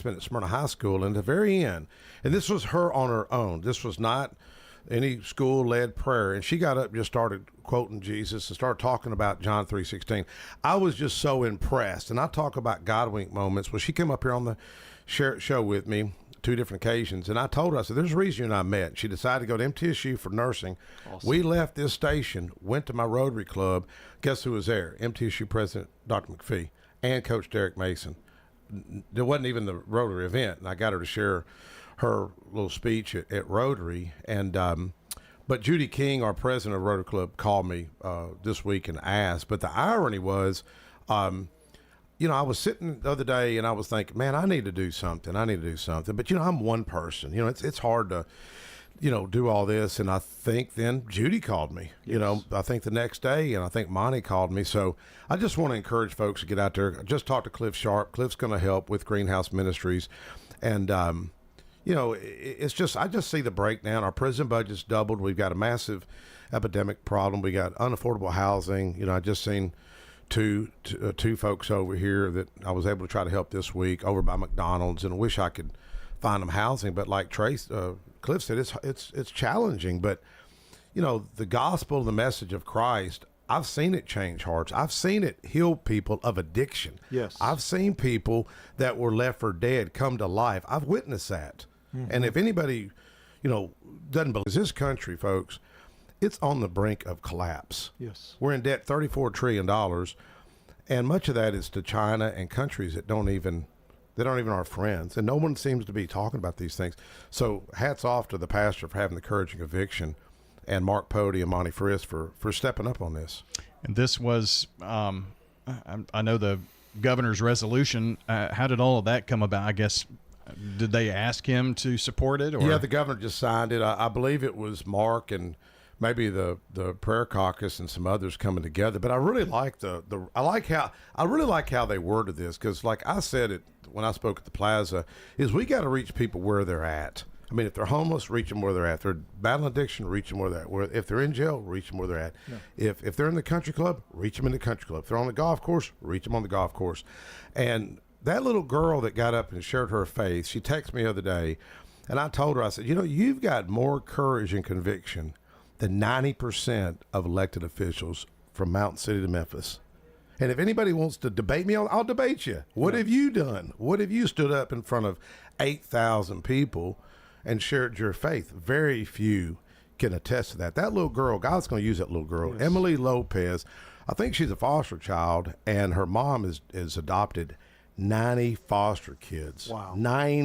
at Smyrna High School, and at the very end, and this was her on her own. This was not any school-led prayer, and she got up and just started quoting Jesus and started talking about John 3:16. I was just so impressed, and I talk about God wink moments. Well, she came up here on the show with me 2 different occasions, and I told her, I said, there's a reason you and I met. She decided to go to MTSU for nursing. Awesome. We left this station, went to my Rotary Club. Guess who was there? MTSU President Dr. McPhee and Coach Derek Mason. There wasn't even the Rotary event, and I got her to share her little speech at Rotary. And but Judy King, our president of Rotary Club, called me this week and asked. But the irony was, you know, I was sitting the other day and I was thinking, man, I need to do something. But, you know, I'm one person. You know, it's hard to, you know, do all this. And I think then Judy called me, you know, I think the next day, and I think Monty called me. So I just want to encourage folks to get out there. I just talked to Cliff Sharp. Cliff's going to help with Greenhouse Ministries. And, you know, it's just, I just see the breakdown. Our prison budget's doubled. We've got a massive epidemic problem. We got unaffordable housing. You know, I just seen two folks over here that I was able to try to help this week over by McDonald's, and I wish I could find them housing. But like Cliff said, it's challenging. But, you know, the gospel, the message of Christ, I've seen it change hearts. I've seen it heal people of addiction. Yes. I've seen people that were left for dead come to life. I've witnessed that. Mm-hmm. And if anybody, you know, doesn't believe this country, folks, it's on the brink of collapse. Yes. We're in debt $34 trillion, and much of that is to China and countries that don't even are friends, and no one seems to be talking about these things. So hats off to the pastor for having the courage and conviction, and Mark Pody and Monty Frisk for stepping up on this. And this was, I know the governor's resolution. How did all of that come about? I guess, did they ask him to support it? Or? Yeah, the governor just signed it. I believe it was Mark and maybe the prayer caucus and some others coming together. But I really like I really like how they worded this, because like I said it when I spoke at the Plaza, is we got to reach people where they're at. I mean, if they're homeless, reach them where they're at. If they're battling addiction, reach them where they're at. If they're in jail, reach them where they're at. Yeah. If they're in the country club, reach them in the country club. If they're on the golf course, reach them on the golf course. And that little girl that got up and shared her faith, she texted me the other day, and I told her, I said, you know, you've got more courage and conviction than 90% of elected officials from Mountain City to Memphis. And if anybody wants to debate me, I'll debate you. What have you done? What have you stood up in front of 8,000 people and shared your faith? Very few can attest to that. That little girl, God's going to use that little girl, yes. Emily Lopez. I think she's a foster child, and her mom is adopted 90 foster kids. Wow. 90